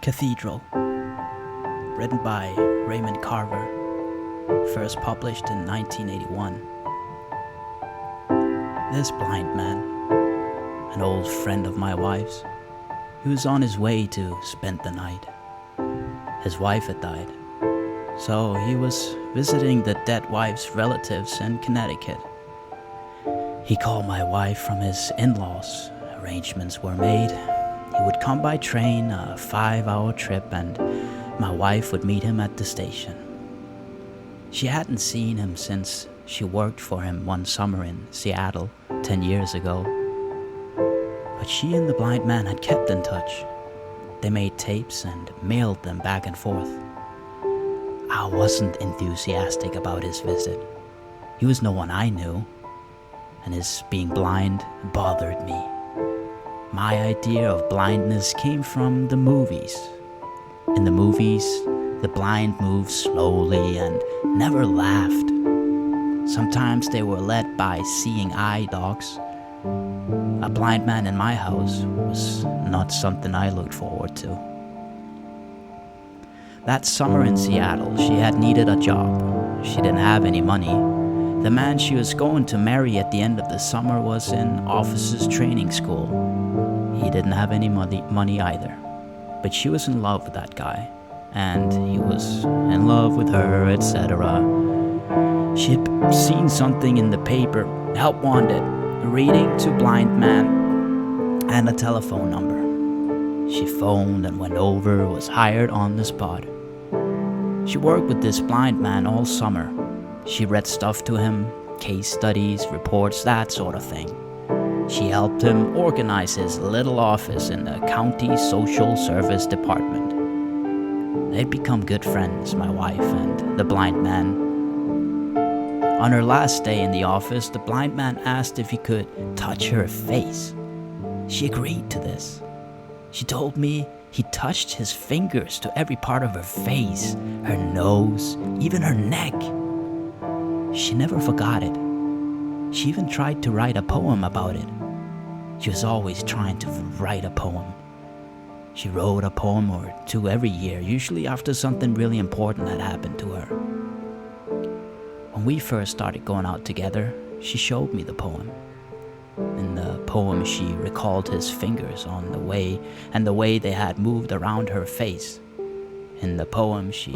Cathedral, written by Raymond Carver, first published in 1981. This blind man, an old friend of my wife's, he was on his way to spend the night. His wife had died, so he was visiting the dead wife's relatives in Connecticut. He called my wife from his in-laws. Arrangements were made. He would come by train, a 5-hour trip, and my wife would meet him at the station. She hadn't seen him since she worked for him one summer in Seattle 10 years ago. But she and the blind man had kept in touch. They made tapes and mailed them back and forth. I wasn't enthusiastic about his visit. He was no one I knew, and his being blind bothered me. My idea of blindness came from the movies. In the movies, the blind moved slowly and never laughed. Sometimes they were led by seeing eye dogs. A blind man in my house was not something I looked forward to. That summer in Seattle, she had needed a job. She didn't have any money. The man she was going to marry at the end of the summer was in officers' training school. He didn't have any money either. But she was in love with that guy, and he was in love with her, etc. She had seen something in the paper, help wanted, reading to blind man, and a telephone number. She phoned and went over, was hired on the spot. She worked with this blind man all summer. She read stuff to him, case studies, reports, that sort of thing. She helped him organize his little office in the county social service department. They'd become good friends, my wife and the blind man. On her last day in the office, the blind man asked if he could touch her face. She agreed to this. She told me he touched his fingers to every part of her face, her nose, even her neck. She never forgot it. She even tried to write a poem about it. She was always trying to write a poem. She wrote a poem or two every year, usually after something really important had happened to her. When we first started going out together, she showed me the poem. In the poem, she recalled his fingers on the way they had moved around her face. In the poem, she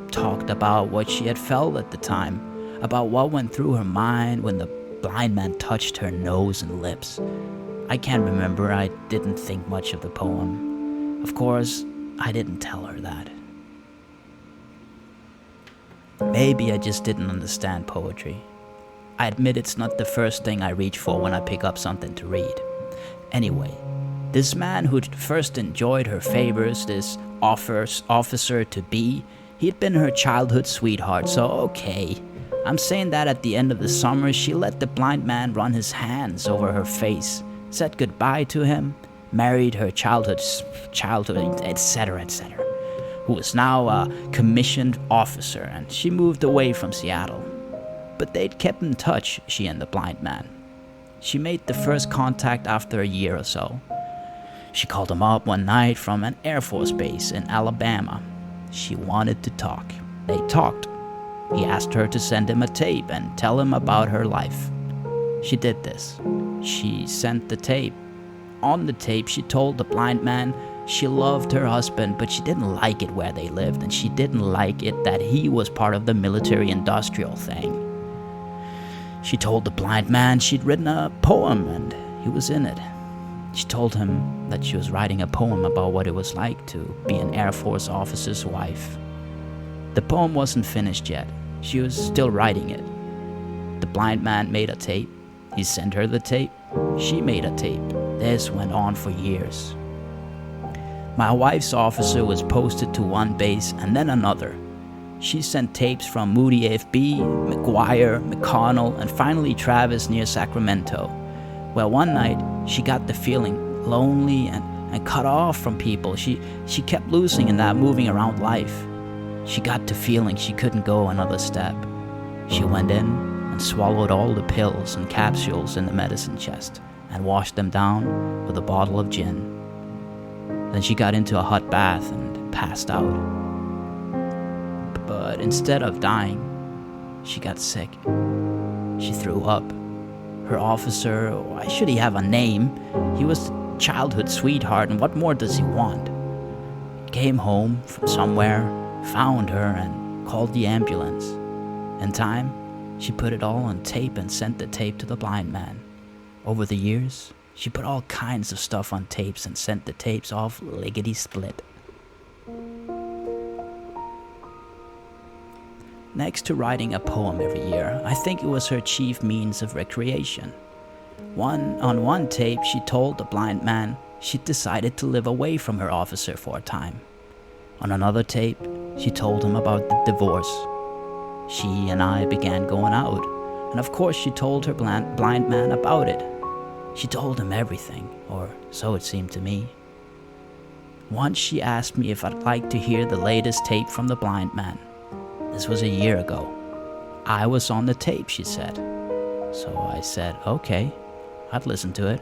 talked about what she had felt at the time, about what went through her mind when the blind man touched her nose and lips. I can't remember. I didn't think much of the poem. Of course, I didn't tell her that. Maybe I just didn't understand poetry. I admit it's not the first thing I reach for when I pick up something to read. Anyway, this man who'd first enjoyed her favors, this officer-to-be, he'd been her childhood sweetheart, so okay. I'm saying that at the end of the summer, she let the blind man run his hands over her face, said goodbye to him, married her childhood, etc., who was now a commissioned officer, and she moved away from Seattle. But they'd kept in touch, she and the blind man. She made the first contact after a year or so. She called him up one night from an Air Force base in Alabama. She wanted to talk. They talked. He asked her to send him a tape and tell him about her life. She did this. She sent the tape. On the tape, she told the blind man she loved her husband, but she didn't like it where they lived, and she didn't like it that he was part of the military-industrial thing. She told the blind man she'd written a poem, and he was in it. She told him that she was writing a poem about what it was like to be an Air Force officer's wife. The poem wasn't finished yet. She was still writing it. The blind man made a tape. He sent her the tape. She made a tape. This went on for years. My wife's officer was posted to one base and then another. She sent tapes from Moody AFB, McGuire, McConnell, and finally Travis near Sacramento. Well, one night, she got the feeling lonely and cut off from people. She kept losing in that moving around life. She got to feeling she couldn't go another step. She went in and swallowed all the pills and capsules in the medicine chest and washed them down with a bottle of gin. Then she got into a hot bath and passed out. But instead of dying, she got sick. She threw up. Her officer, why should he have a name? He was a childhood sweetheart, and what more does he want? Came home from somewhere, found her, and called the ambulance. In time, she put it all on tape and sent the tape to the blind man. Over the years, she put all kinds of stuff on tapes and sent the tapes off lickety-split. Next to writing a poem every year, I think it was her chief means of recreation. On one tape, she told the blind man she'd decided to live away from her officer for a time. On another tape, she told him about the divorce. She and I began going out, and of course she told her blind man about it. She told him everything, or so it seemed to me. Once she asked me if I'd like to hear the latest tape from the blind man. This was a year ago. I was on the tape, she said. So I said, okay, I'd listen to it.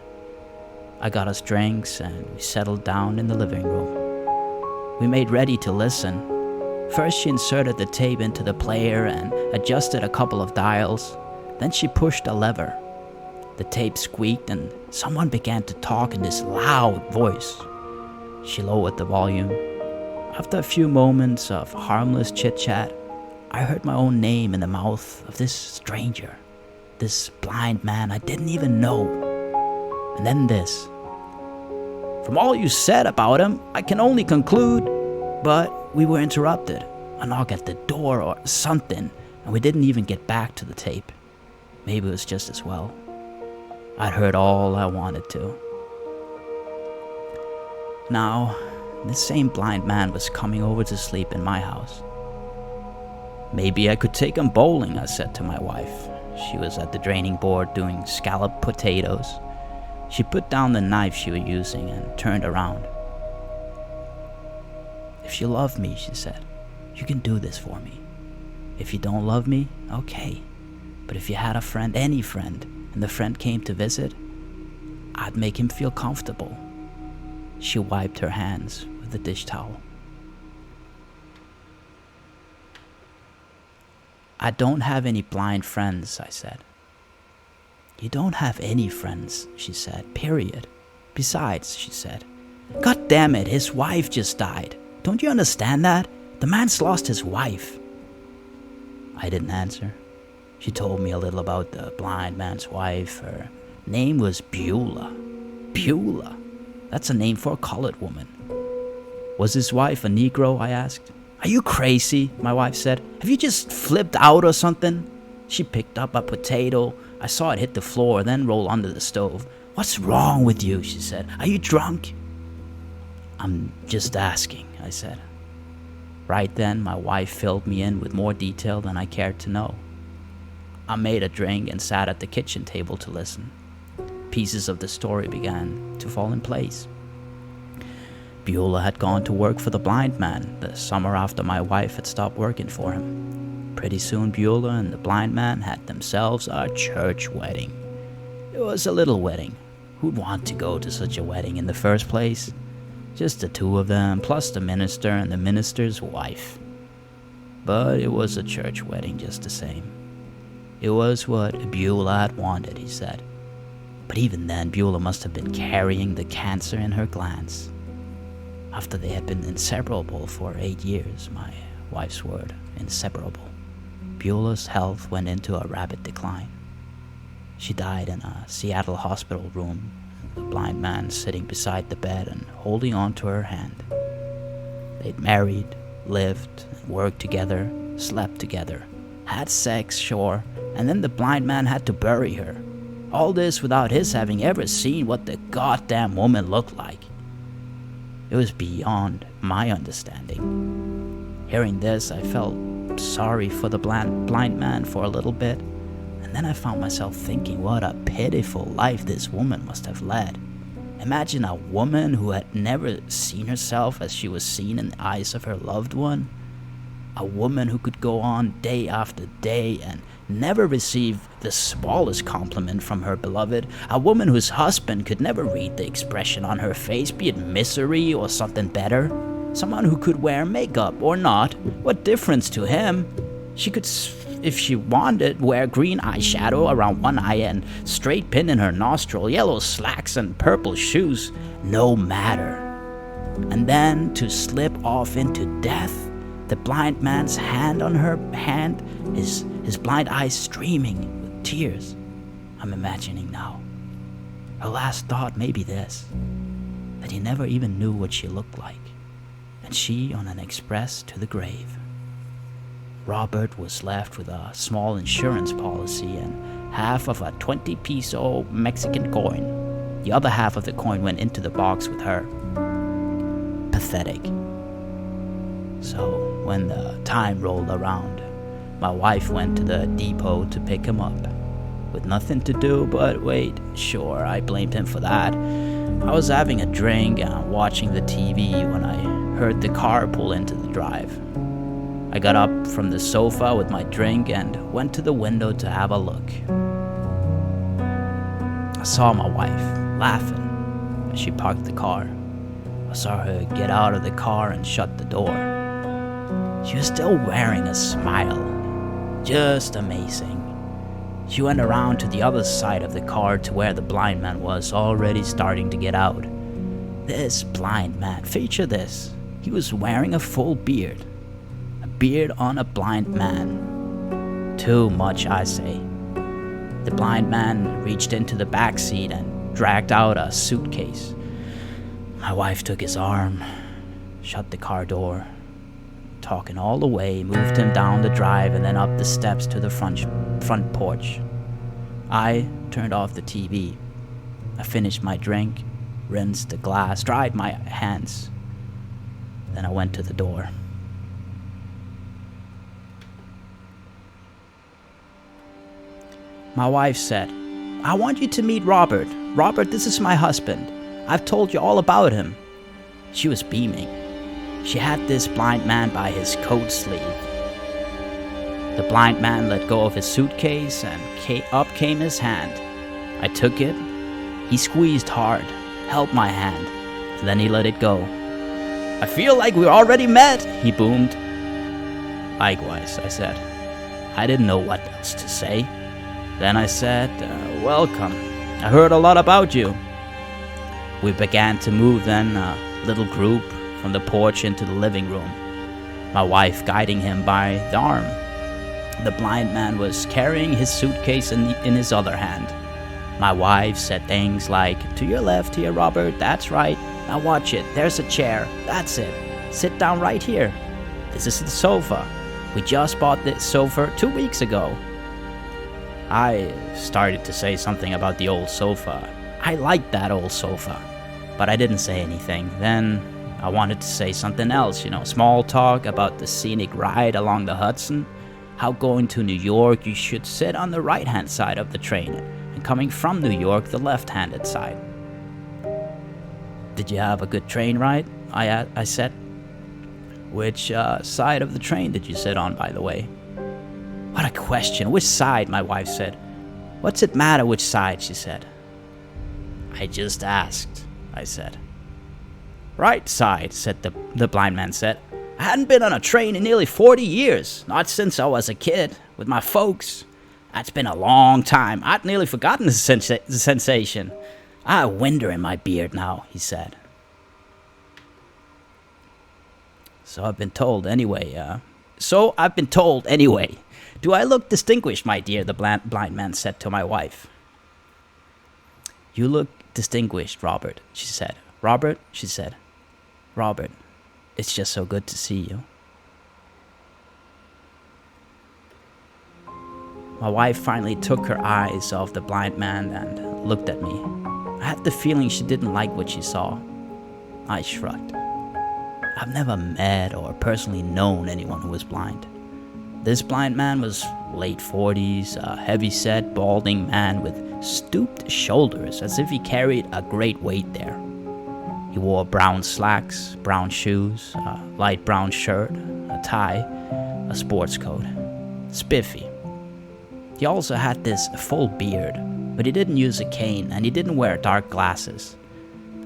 I got us drinks and we settled down in the living room. We made ready to listen. First she inserted the tape into the player and adjusted a couple of dials. Then she pushed a lever. The tape squeaked and someone began to talk in this loud voice. She lowered the volume. After a few moments of harmless chit-chat, I heard my own name in the mouth of this stranger, this blind man I didn't even know. And then this. From all you said about him, I can only conclude, but we were interrupted. A knock at the door or something, and we didn't even get back to the tape. Maybe it was just as well. I'd heard all I wanted to. Now, this same blind man was coming over to sleep in my house. Maybe I could take him bowling, I said to my wife. She was at the draining board doing scalloped potatoes. She put down the knife she was using and turned around. If you love me, she said, you can do this for me. If you don't love me, okay. But if you had a friend, any friend, and the friend came to visit, I'd make him feel comfortable. She wiped her hands with a dish towel. I don't have any blind friends, I said. You don't have any friends, she said, period. Besides, she said, God damn it, his wife just died. Don't you understand that? The man's lost his wife. I didn't answer. She told me a little about the blind man's wife. Her name was Beulah. Beulah? That's a name for a colored woman. Was his wife a Negro? I asked. Are you crazy? My wife said. Have you just flipped out or something? She picked up a potato. I saw it hit the floor, then roll under the stove. What's wrong with you? She said. Are you drunk? I'm just asking, I said. Right then, my wife filled me in with more detail than I cared to know. I made a drink and sat at the kitchen table to listen. Pieces of the story began to fall in place. Beulah had gone to work for the blind man the summer after my wife had stopped working for him. Pretty soon Beulah and the blind man had themselves a church wedding. It was a little wedding. Who'd want to go to such a wedding in the first place? Just the two of them, plus the minister and the minister's wife. But it was a church wedding just the same. It was what Beulah had wanted, he said. But even then, Beulah must have been carrying the cancer in her glands. After they had been inseparable for 8 years, my wife's word, inseparable, Beulah's health went into a rapid decline. She died in a Seattle hospital room, the blind man sitting beside the bed and holding on to her hand. They'd married, lived, and worked together, slept together, had sex, sure, and then the blind man had to bury her. All this without his having ever seen what the goddamn woman looked like. It was beyond my understanding. Hearing this, I felt sorry for the blind man for a little bit, and then I found myself thinking what a pitiful life this woman must have led. Imagine a woman who had never seen herself as she was seen in the eyes of her loved one. A woman who could go on day after day and never receive the smallest compliment from her beloved. A woman whose husband could never read the expression on her face, be it misery or something better. Someone who could wear makeup or not. What difference to him? She could, if she wanted, wear green eyeshadow around one eye and straight pin in her nostril, yellow slacks and purple shoes. No matter. And then to slip off into death, the blind man's hand on her hand, his blind eyes streaming with tears. I'm imagining now. Her last thought may be this, that he never even knew what she looked like, and she on an express to the grave. Robert was left with a small insurance policy and half of a 20 peso Mexican coin. The other half of the coin went into the box with her. Pathetic. So, when the time rolled around, my wife went to the depot to pick him up. With nothing to do but wait. Sure, I blamed him for that. I was having a drink and watching the TV when I heard the car pull into the drive. I got up from the sofa with my drink and went to the window to have a look. I saw my wife laughing as she parked the car. I saw her get out of the car and shut the door. She was still wearing a smile. Just amazing. She went around to the other side of the car to where the blind man was already starting to get out. This blind man, feature this. He was wearing a full beard. A beard on a blind man. Too much, I say. The blind man reached into the back seat and dragged out a suitcase. My wife took his arm, shut the car door, talking all the way, moved him down the drive and then up the steps to the front porch. I turned off the TV. I finished my drink, rinsed the glass, dried my hands. Then I went to the door. My wife said, "I want you to meet Robert. Robert, this is my husband. I've told you all about him." She was beaming. She had this blind man by his coat sleeve. The blind man let go of his suitcase and up came his hand. I took it. He squeezed hard, held my hand, and then he let it go. "I feel like we already met," he boomed. "Likewise," I said. I didn't know what else to say. Then I said, "Welcome. I heard a lot about you." We began to move then, a little group, from the porch into the living room, my wife guiding him by the arm. The blind man was carrying his suitcase in his other hand. My wife said things like, "To your left here, Robert, that's right. Now watch it, there's a chair, that's it. Sit down right here. This is the sofa. We just bought this sofa 2 weeks ago." I started to say something about the old sofa. I liked that old sofa, but I didn't say anything. Then I wanted to say something else, small talk about the scenic ride along the Hudson, how going to New York you should sit on the right-hand side of the train, and coming from New York, the left-handed side. "Did you have a good train ride?" I said. "Which side of the train did you sit on, by the way?" "What a question, which side?" my wife said. "What's it matter which side?" she said. "I just asked," I said. "Right side," said the blind man said. "I hadn't been on a train in nearly 40 years, not since I was a kid, with my folks. That's been a long time. I'd nearly forgotten the sensation. I have winder in my beard now," he said. So I've been told anyway. "Do I look distinguished, my dear?" the blind man said to my wife. "You look distinguished, Robert," she said. "Robert," she said. "Robert, it's just so good to see you." My wife finally took her eyes off the blind man and looked at me. I had the feeling she didn't like what she saw. I shrugged. I've never met or personally known anyone who was blind. This blind man was late 40s, a heavy-set, balding man with stooped shoulders, as if he carried a great weight there. He wore brown slacks, brown shoes, a light brown shirt, a tie, a sports coat, spiffy. He also had this full beard, but he didn't use a cane and he didn't wear dark glasses.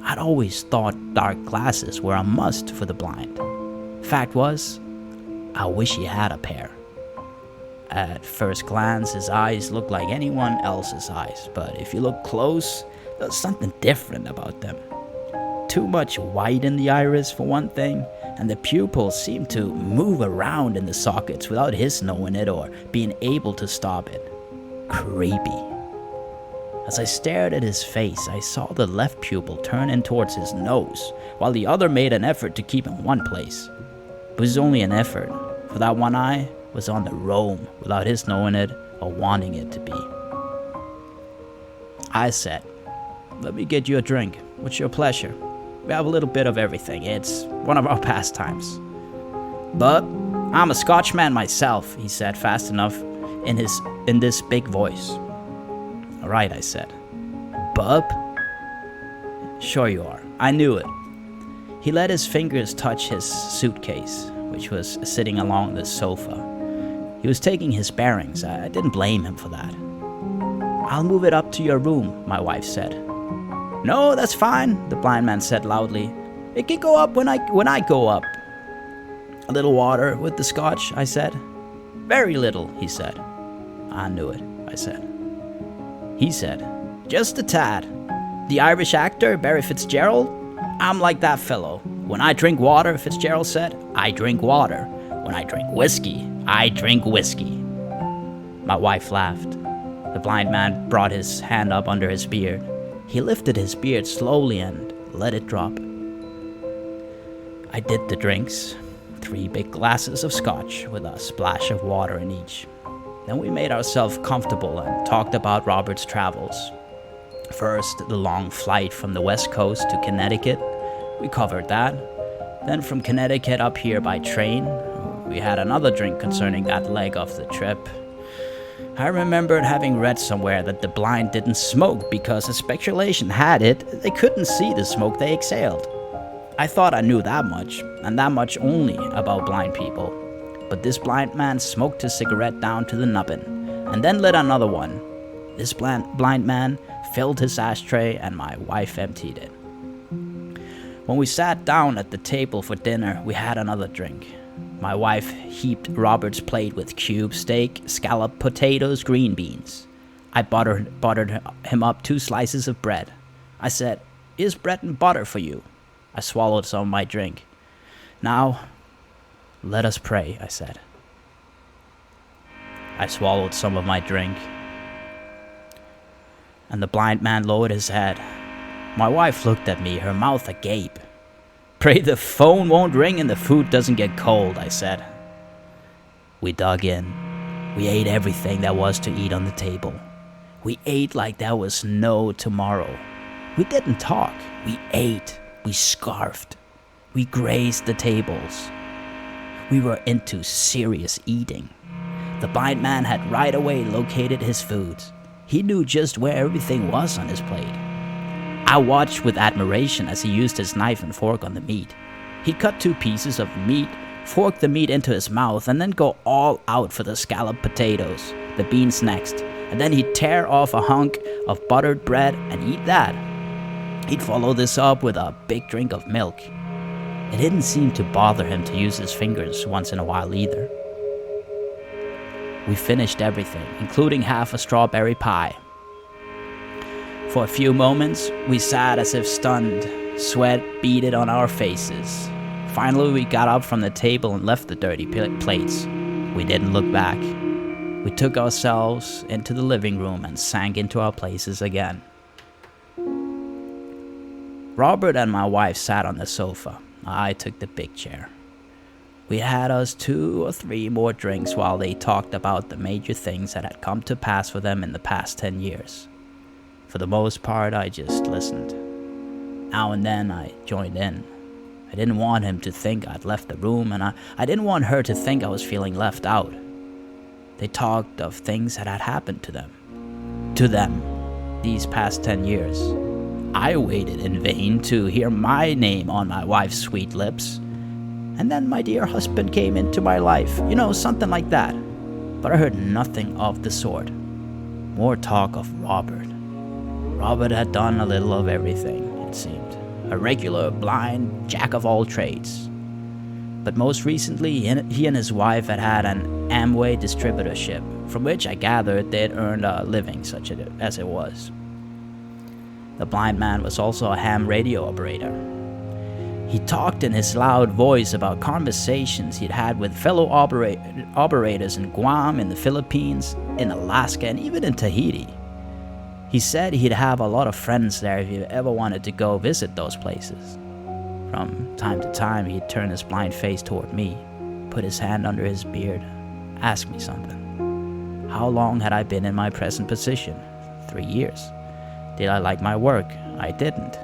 I'd always thought dark glasses were a must for the blind. Fact was, I wish he had a pair. At first glance, his eyes looked like anyone else's eyes, but if you look close, there's something different about them. Too much white in the iris for one thing, and the pupils seemed to move around in the sockets without his knowing it or being able to stop it. Creepy. As I stared at his face, I saw the left pupil turn in towards his nose, while the other made an effort to keep in one place. It was only an effort, for that one eye was on the roam without his knowing it or wanting it to be. I said, "Let me get you a drink. What's your pleasure? We have a little bit of everything. It's one of our pastimes." "But I'm a Scotchman myself," he said fast enough in this big voice. "All right," I said. "Bub?" "Sure you are. I knew it." He let his fingers touch his suitcase, which was sitting along the sofa. He was taking his bearings. I didn't blame him for that. "I'll move it up to your room," my wife said. "No, that's fine," the blind man said loudly. "It can go up when I go up." "A little water with the scotch," I said. "Very little," he said. "I knew it," I said. He said, "Just a tad. The Irish actor, Barry Fitzgerald? I'm like that fellow. When I drink water," Fitzgerald said, "I drink water. When I drink whiskey, I drink whiskey." My wife laughed. The blind man brought his hand up under his beard. He lifted his beard slowly and let it drop. I did the drinks, 3 big glasses of scotch with a splash of water in each. Then we made ourselves comfortable and talked about Robert's travels. First, the long flight from the West Coast to Connecticut. We covered that. Then from Connecticut up here by train. We had another drink concerning that leg of the trip. I remembered having read somewhere that the blind didn't smoke because, as speculation had it, they couldn't see the smoke they exhaled. I thought I knew that much, and that much only, about blind people. But this blind man smoked his cigarette down to the nubbin, and then lit another one. This blind man filled his ashtray, and my wife emptied it. When we sat down at the table for dinner, we had another drink. My wife heaped Robert's plate with cube steak, scalloped potatoes, green beans. I buttered him up 2 slices of bread. I said, "Here's bread and butter for you." I swallowed some of my drink. "Now, let us pray," I said. I swallowed some of my drink, and the blind man lowered his head. My wife looked at me, her mouth agape. "Pray the phone won't ring and the food doesn't get cold," I said. We dug in. We ate everything that was to eat on the table. We ate like there was no tomorrow. We didn't talk. We ate. We scarfed. We grazed the tables. We were into serious eating. The blind man had right away located his foods. He knew just where everything was on his plate. I watched with admiration as he used his knife and fork on the meat. He'd cut 2 pieces of meat, fork the meat into his mouth, and then go all out for the scalloped potatoes, the beans next, and then he'd tear off a hunk of buttered bread and eat that. He'd follow this up with a big drink of milk. It didn't seem to bother him to use his fingers once in a while either. We finished everything, including half a strawberry pie. For a few moments, we sat as if stunned. Sweat beaded on our faces. Finally, we got up from the table and left the dirty plates. We didn't look back. We took ourselves into the living room and sank into our places again. Robert and my wife sat on the sofa. I took the big chair. We had us 2 or 3 more drinks while they talked about the major things that had come to pass for them in the past 10 years. For the most part, I just listened. Now and then, I joined in. I didn't want him to think I'd left the room, and I didn't want her to think I was feeling left out. They talked of things that had happened to them. These past 10 years. I waited in vain to hear my name on my wife's sweet lips. And then my dear husband came into my life, something like that. But I heard nothing of the sort. More talk of Robert. Robert had done a little of everything, it seemed. A regular blind jack of all trades. But most recently, he and his wife had an Amway distributorship, from which I gathered they'd earned a living, such as it was. The blind man was also a ham radio operator. He talked in his loud voice about conversations he'd had with fellow operators in Guam, in the Philippines, in Alaska, and even in Tahiti. He said he'd have a lot of friends there if he ever wanted to go visit those places. From time to time, he'd turn his blind face toward me, put his hand under his beard, ask me something. How long had I been in my present position? 3 years. Did I like my work? I didn't.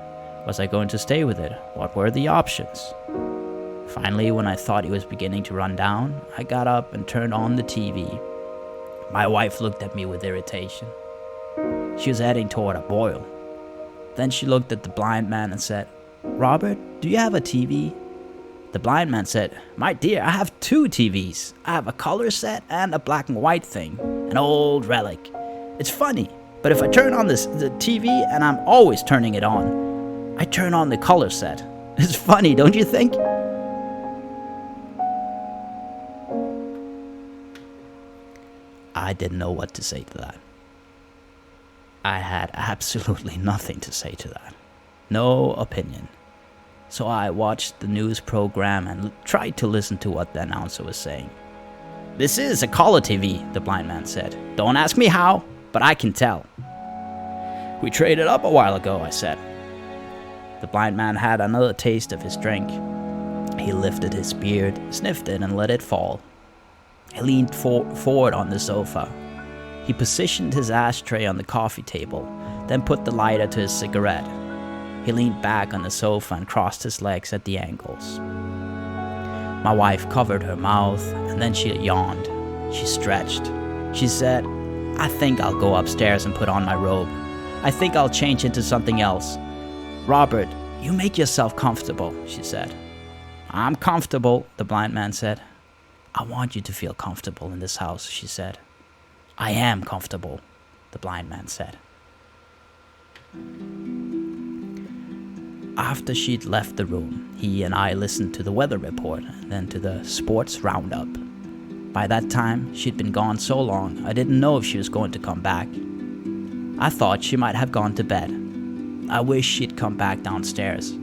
Was I going to stay with it? What were the options? Finally, when I thought he was beginning to run down, I got up and turned on the TV. My wife looked at me with irritation. She was heading toward a boil. Then she looked at the blind man and said, "Robert, do you have a TV?" The blind man said, "My dear, I have 2 TVs. I have a color set and a black and white thing, an old relic. It's funny, but if I turn on the TV, and I'm always turning it on, I turn on the color set. It's funny, don't you think?" I didn't know what to say to that. I had absolutely nothing to say to that. No opinion. So I watched the news program and tried to listen to what the announcer was saying. "This is a color TV," the blind man said. "Don't ask me how, but I can tell." "We traded up a while ago," I said. The blind man had another taste of his drink. He lifted his beard, sniffed it, and let it fall. He leaned forward on the sofa. He positioned his ashtray on the coffee table, then put the lighter to his cigarette. He leaned back on the sofa and crossed his legs at the ankles. My wife covered her mouth, and then she yawned. She stretched. She said, "I think I'll go upstairs and put on my robe. I think I'll change into something else. Robert, you make yourself comfortable," she said. "I'm comfortable," the blind man said. "I want you to feel comfortable in this house," she said. "I am comfortable," the blind man said. After she'd left the room, he and I listened to the weather report, and then to the sports roundup. By that time, she'd been gone so long, I didn't know if she was going to come back. I thought she might have gone to bed. I wished she'd come back downstairs.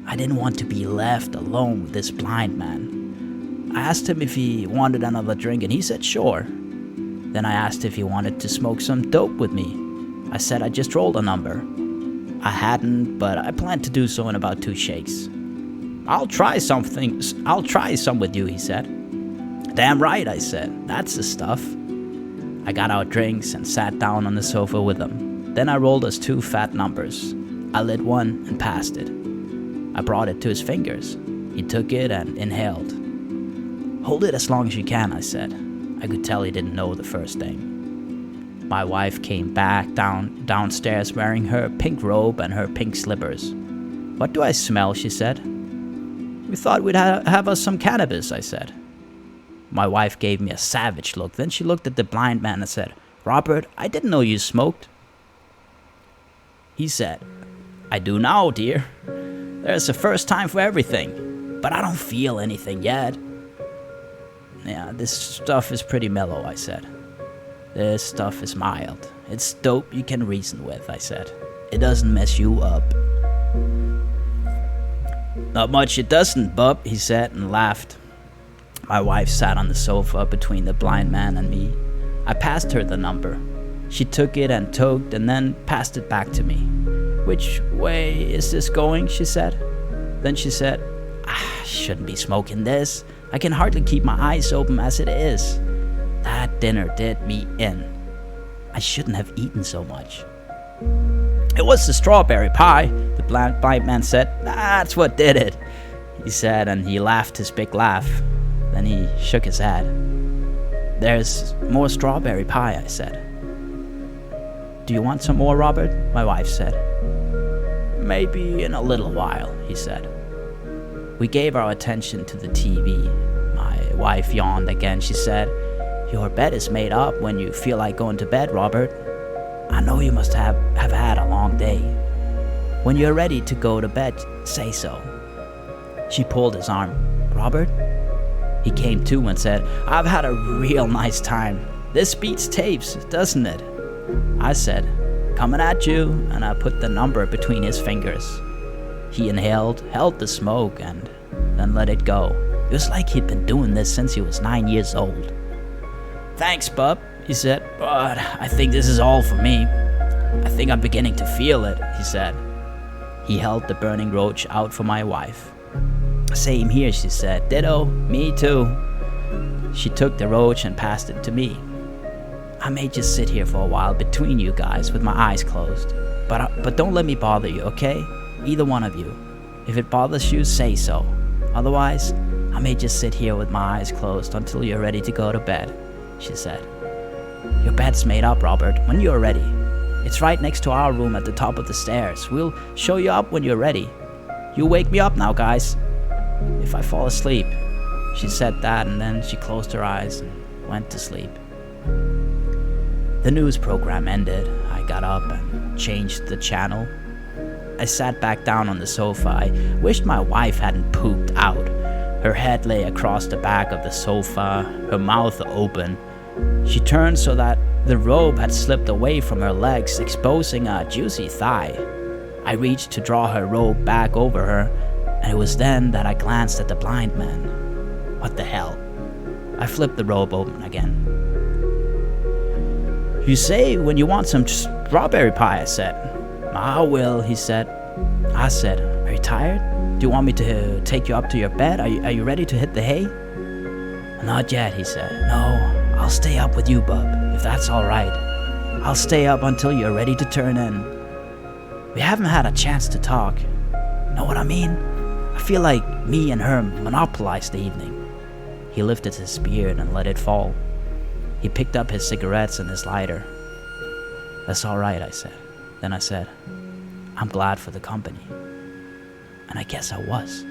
I didn't want to be left alone with this blind man. I asked him if he wanted another drink, and he said sure. Then I asked if he wanted to smoke some dope with me. I said I just rolled a number. I hadn't, but I planned to do so in about 2 shakes. I'll try some with you," he said. "Damn right," I said. "That's the stuff." I got our drinks and sat down on the sofa with him. Then I rolled us 2 fat numbers. I lit one and passed it. I brought it to his fingers. He took it and inhaled. "Hold it as long as you can," I said. I could tell he didn't know the first thing. My wife came back downstairs wearing her pink robe and her pink slippers. "What do I smell?" she said. "We thought we'd have us some cannabis," I said. My wife gave me a savage look. Then she looked at the blind man and said, "Robert, I didn't know you smoked." He said, "I do now, dear. There's a first time for everything, but I don't feel anything yet." "Yeah, this stuff is pretty mellow," I said. "This stuff is mild. It's dope you can reason with," I said. "It doesn't mess you up." "Not much it doesn't, bub," he said and laughed. My wife sat on the sofa between the blind man and me. I passed her the number. She took it and toked and then passed it back to me. "Which way is this going?" she said. Then she said, "I shouldn't be smoking this. I can hardly keep my eyes open as it is. That dinner did me in. I shouldn't have eaten so much." "It was the strawberry pie," the blind man said. "That's what did it," he said, and he laughed his big laugh. Then he shook his head. "There's more strawberry pie," I said. "Do you want some more, Robert?" my wife said. "Maybe in a little while," he said. We gave our attention to the TV. My wife yawned again. She said, "Your bed is made up when you feel like going to bed, Robert. I know you must have had a long day. When you're ready to go to bed, say so." She pulled his arm. "Robert?" He came to and said, "I've had a real nice time. This beats tapes, doesn't it?" I said, "Coming at you," and I put the number between his fingers. He inhaled, held the smoke, and then let it go. It was like he'd been doing this since he was 9 years old. "Thanks, bub," he said, "but I think this is all for me. I think I'm beginning to feel it," he said. He held the burning roach out for my wife. "Same here," she said. "Ditto, me too." She took the roach and passed it to me. "I may just sit here for a while between you guys with my eyes closed. But don't let me bother you, okay? Either one of you. If it bothers you, say so. Otherwise, I may just sit here with my eyes closed until you're ready to go to bed," she said. "Your bed's made up, Robert, when you're ready. It's right next to our room at the top of the stairs. We'll show you up when you're ready. You wake me up now, guys. If I fall asleep." She said that, and then she closed her eyes and went to sleep. The news program ended. I got up and changed the channel. I sat back down on the sofa. I wished my wife hadn't pooped out. Her head lay across the back of the sofa, her mouth open. She turned so that the robe had slipped away from her legs, exposing a juicy thigh. I reached to draw her robe back over her, and it was then that I glanced at the blind man. What the hell? I flipped the robe open again. "You say when you want some strawberry pie," I said. "I will," he said. I said, "Are you tired? Do you want me to take you up to your bed? Are you ready to hit the hay?" "Not yet," he said. "No, I'll stay up with you, bub, if that's all right. I'll stay up until you're ready to turn in. We haven't had a chance to talk. Know what I mean? I feel like me and her monopolized the evening." He lifted his beard and let it fall. He picked up his cigarettes and his lighter. "That's all right," I said. Then I said, "I'm glad for the company." And I guess I was.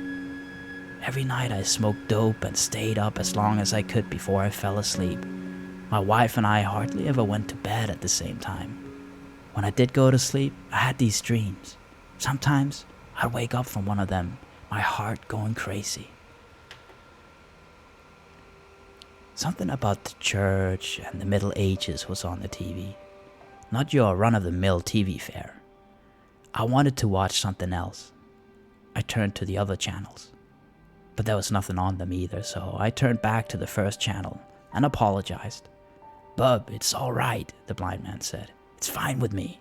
Every night I smoked dope and stayed up as long as I could before I fell asleep. My wife and I hardly ever went to bed at the same time. When I did go to sleep, I had these dreams. Sometimes I'd wake up from one of them, my heart going crazy. Something about the church and the Middle Ages was on the TV. Not your run-of-the-mill TV fare. I wanted to watch something else. I turned to the other channels, but there was nothing on them either, so I turned back to the first channel and apologized. "Bub, it's all right," the blind man said. "It's fine with me.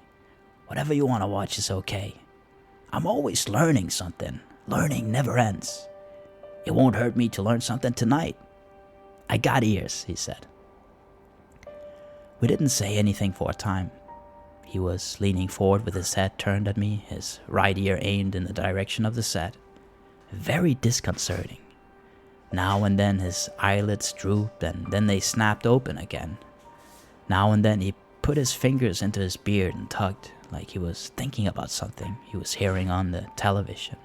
Whatever you want to watch is okay. I'm always learning something. Learning never ends. It won't hurt me to learn something tonight. I got ears," he said. We didn't say anything for a time. He was leaning forward with his head turned at me, his right ear aimed in the direction of the set. Very disconcerting. Now and then his eyelids drooped, and then they snapped open again. Now and then he put his fingers into his beard and tugged, like he was thinking about something he was hearing on the television.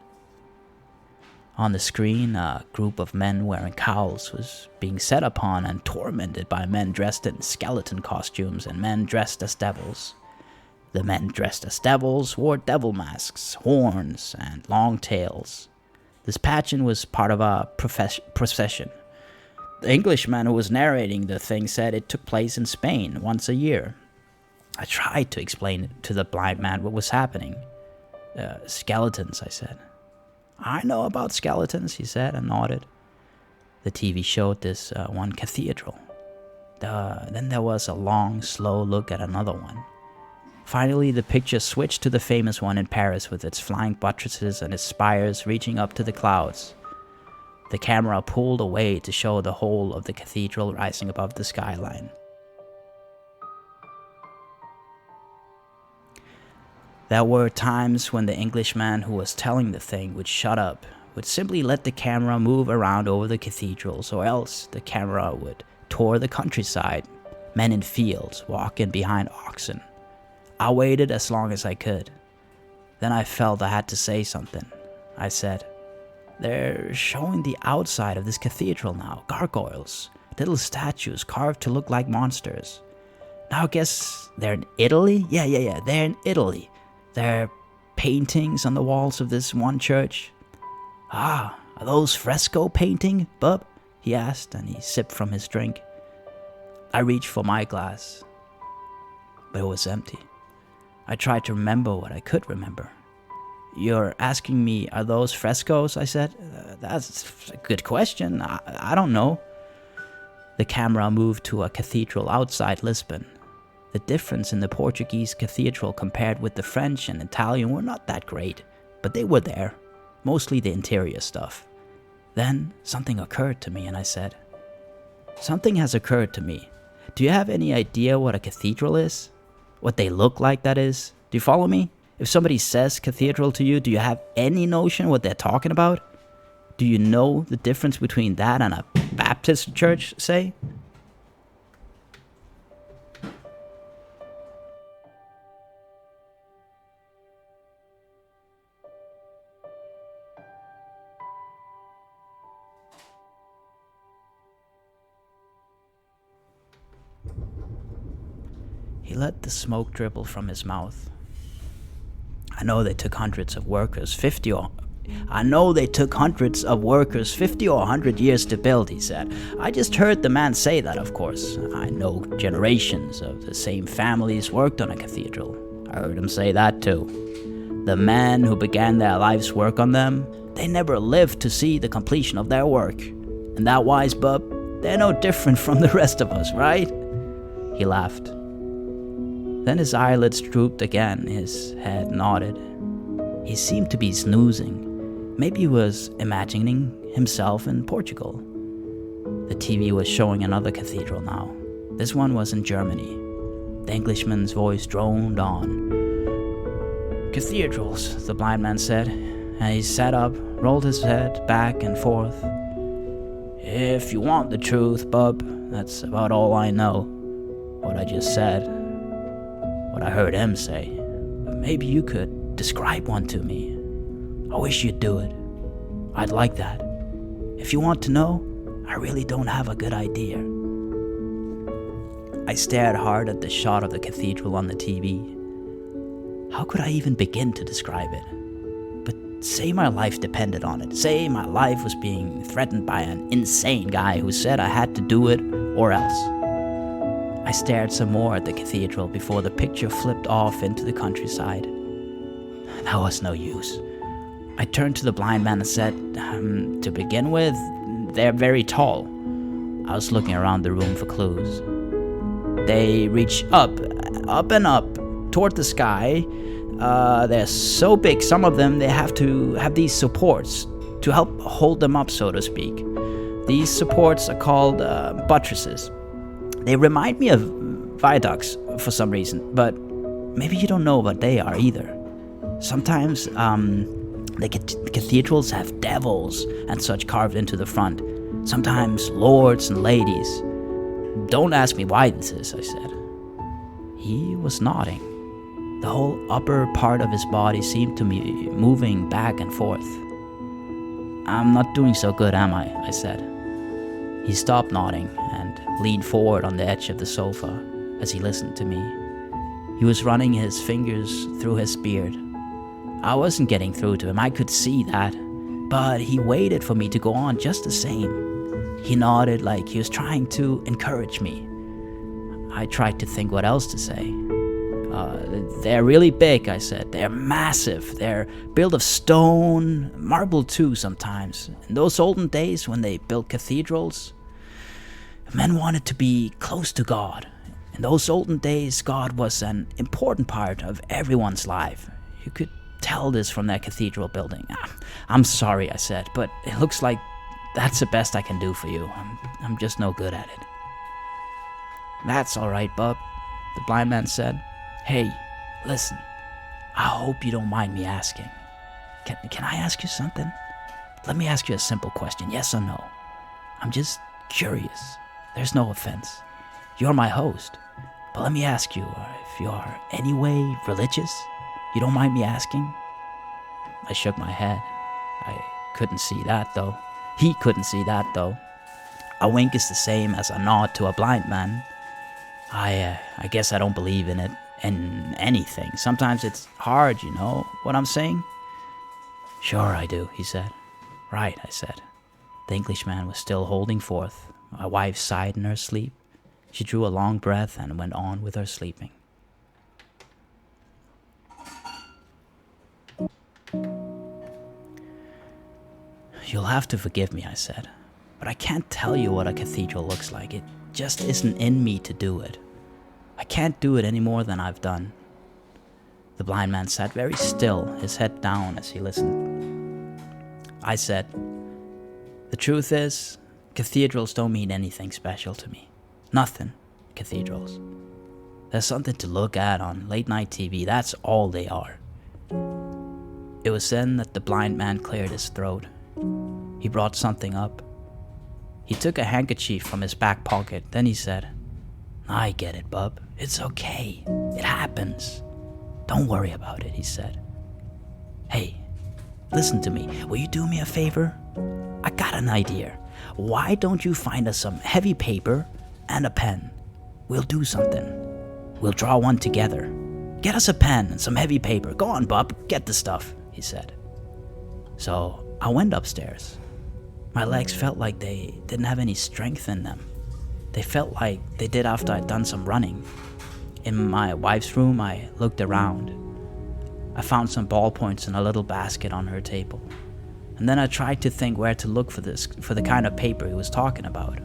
On the screen, a group of men wearing cowls was being set upon and tormented by men dressed in skeleton costumes and men dressed as devils. The men dressed as devils wore devil masks, horns, and long tails. This pageant was part of a procession. The Englishman who was narrating the thing said it took place in Spain once a year. I tried to explain to the blind man what was happening. "Skeletons," I said. "I know about skeletons," he said and nodded. The TV showed this one cathedral. Then there was a long, slow look at another one. Finally, the picture switched to the famous one in Paris with its flying buttresses and its spires reaching up to the clouds. The camera pulled away to show the whole of the cathedral rising above the skyline. There were times when the Englishman who was telling the thing would shut up, would simply let the camera move around over the cathedrals, or else the camera would tour the countryside, men in fields, walking behind oxen. I waited as long as I could. Then I felt I had to say something. I said, They're showing the outside of this cathedral now. Gargoyles. Little statues carved to look like monsters. Now I guess they're in Italy? Yeah, they're in Italy. There are paintings on the walls of this one church. Ah, are those fresco painting, bub? He asked, and he sipped from his drink. I reached for my glass, but it was empty. I tried to remember what I could remember. You're asking me, are those frescoes? I said. That's a good question. I don't know. The camera moved to a cathedral outside Lisbon. The difference in the Portuguese cathedral compared with the French and Italian were not that great, but they were there, mostly the interior stuff. Then something occurred to me and I said, something has occurred to me. Do you have any idea what a cathedral is? What they look like, that is? Do you follow me? If somebody says cathedral to you, do you have any notion what they're talking about? Do you know the difference between that and a Baptist church, say? He let the smoke dribble from his mouth. I know they took hundreds of workers 50 or 100 years to build, he said. I just heard the man say that, of course. I know generations of the same families worked on a cathedral. I heard him say that too. The men who began their life's work on them, they never lived to see the completion of their work. And that wise, bub, they're no different from the rest of us, right? He laughed. Then his eyelids drooped again, his head nodded. He seemed to be snoozing. Maybe he was imagining himself in Portugal. The TV was showing another cathedral now. This one was in Germany. The Englishman's voice droned on. Cathedrals, the blind man said, and he sat up, rolled his head back and forth. If you want the truth, bub, that's about all I know. What I just said. What I heard him say. But maybe you could describe one to me. I wish you'd do it. I'd like that. If you want to know, I really don't have a good idea. I stared hard at the shot of the cathedral on the TV. How could I even begin to describe it? But say my life depended on it. Say my life was being threatened by an insane guy who said I had to do it or else. I stared some more at the cathedral before the picture flipped off into the countryside. That was no use. I turned to the blind man and said, to begin with, they're very tall. I was looking around the room for clues. They reach up and up, toward the sky. They're so big, some of them, they have to have these supports to help hold them up, so to speak. These supports are called buttresses. They remind me of viaducts for some reason, but maybe you don't know what they are either. Sometimes the cathedrals have devils and such carved into the front. Sometimes lords and ladies. Don't ask me why this is, I said. He was nodding. The whole upper part of his body seemed to be moving back and forth. I'm not doing so good, am I said. He stopped nodding and leaned forward on the edge of the sofa as he listened to me. He was running his fingers through his beard. I wasn't getting through to him, I could see that, but he waited for me to go on just the same. He nodded like he was trying to encourage me. I tried to think what else to say. They're really big, I said. They're massive. They're built of stone, marble too sometimes. In those olden days when they built cathedrals, men wanted to be close to God. In those olden days, God was an important part of everyone's life. You could tell this from that cathedral building. I'm sorry, I said, but it looks like that's the best I can do for you. I'm just no good at it. That's all right, bub, the blind man said. Hey, listen, I hope you don't mind me asking. Can I ask you something? Let me ask you a simple question, yes or no. I'm just curious. There's no offense. You're my host. But let me ask you, if you're any way religious, you don't mind me asking? I shook my head. I couldn't see that, though. He couldn't see that, though. A wink is the same as a nod to a blind man. I guess I don't believe in it, in anything. Sometimes it's hard, you know what I'm saying? Sure I do, he said. Right, I said. The Englishman was still holding forth. My wife sighed in her sleep. She drew a long breath and went on with her sleeping. You'll have to forgive me, I said, but I can't tell you what a cathedral looks like. It just isn't in me to do it. I can't do it any more than I've done. The blind man sat very still, his head down as he listened. I said, the truth is, cathedrals don't mean anything special to me. Nothing, cathedrals. There's something to look at on late-night TV, that's all they are. It was then that the blind man cleared his throat. He brought something up. He took a handkerchief from his back pocket, then he said, I get it, bub. It's okay. It happens. Don't worry about it, he said. Hey, listen to me. Will you do me a favor? I got an idea. Why don't you find us some heavy paper and a pen? We'll do something. We'll draw one together. Get us a pen and some heavy paper. Go on, bub. Get the stuff, he said. So I went upstairs. My legs felt like they didn't have any strength in them. They felt like they did after I'd done some running. In my wife's room, I looked around. I found some ballpoints in a little basket on her table. And then I tried to think where to look for the kind of paper he was talking about.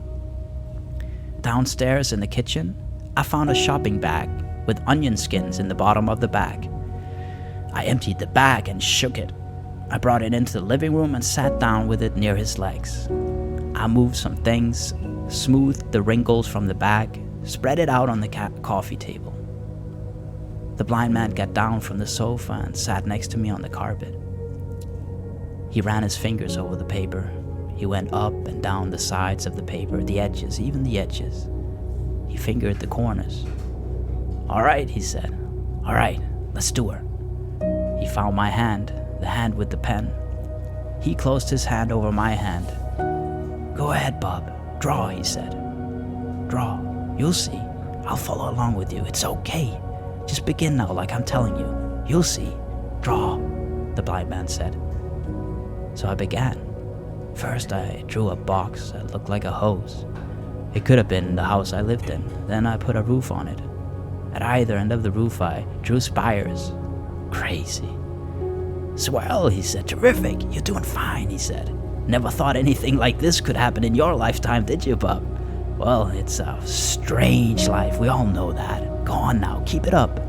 Downstairs in the kitchen, I found a shopping bag with onion skins in the bottom of the bag. I emptied the bag and shook it. I brought it into the living room and sat down with it near his legs. I moved some things, smoothed the wrinkles from the bag, spread it out on the coffee table. The blind man got down from the sofa and sat next to me on the carpet. He ran his fingers over the paper. He went up and down the sides of the paper, the edges, even the edges. He fingered the corners. All right, he said. All right, let's do her. He found my hand, the hand with the pen. He closed his hand over my hand. Go ahead, Bob. Draw, he said. Draw. You'll see. I'll follow along with you. It's okay. Just begin now like I'm telling you. You'll see. Draw, the blind man said. So I began. First I drew a box that looked like a hose. It could have been the house I lived in. Then I put a roof on it. At either end of the roof I drew spires. Crazy. Swell, he said. Terrific. You're doing fine, he said. Never thought anything like this could happen in your lifetime, did you, bub? Well, it's a strange life. We all know that. Go on now. Keep it up.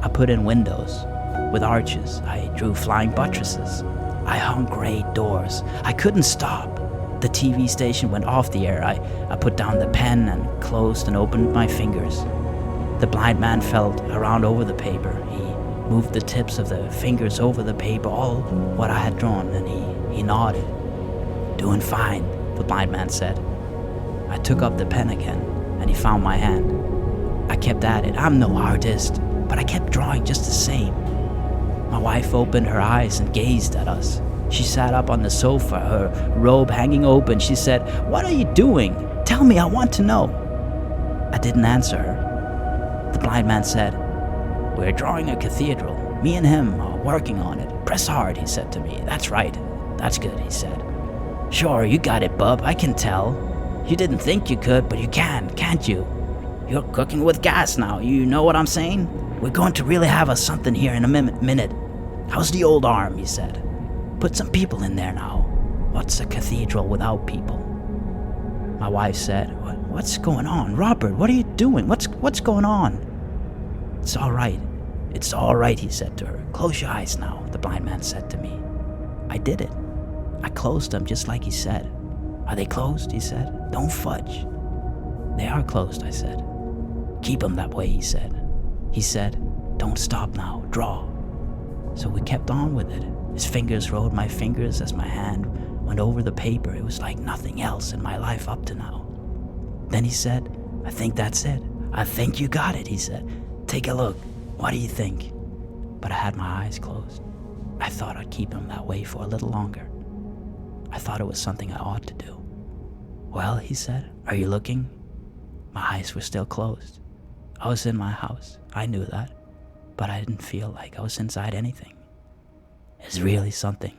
I put in windows with arches. I drew flying buttresses. I hung great doors. I couldn't stop. The TV station went off the air. I put down the pen and closed and opened my fingers. The blind man felt around over the paper. He moved the tips of the fingers over the paper, all what I had drawn, and he nodded. Doing fine, the blind man said. I took up the pen again, and he found my hand. I kept at it. I'm no artist, but I kept drawing just the same. My wife opened her eyes and gazed at us. She sat up on the sofa, her robe hanging open. She said, "What are you doing? Tell me, I want to know." I didn't answer her. The blind man said, "We're drawing a cathedral. Me and him are working on it. Press hard," he said to me. "That's right. That's good," he said. "Sure, you got it, bub. I can tell. You didn't think you could, but you can, can't you? You're cooking with gas now. You know what I'm saying? We're going to really have us something here in a minute. How's the old arm?" he said. "Put some people in there now. What's a cathedral without people?" My wife said, What's going on? Robert, what are you doing? What's going on?" "It's all right. It's all right," he said to her. "Close your eyes now," the blind man said to me. I did it. I closed them just like he said. "Are they closed?" he said. "Don't fudge." "They are closed," I said. "Keep them that way," he said. He said, "Don't stop now. Draw." So we kept on with it. His fingers rode my fingers as my hand went over the paper. It was like nothing else in my life up to now. Then he said, "I think that's it. I think you got it," he said. "Take a look. What do you think?" But I had my eyes closed. I thought I'd keep him that way for a little longer. I thought it was something I ought to do. "Well," he said, "are you looking?" My eyes were still closed. I was in my house. I knew that. But I didn't feel like I was inside anything. It's really something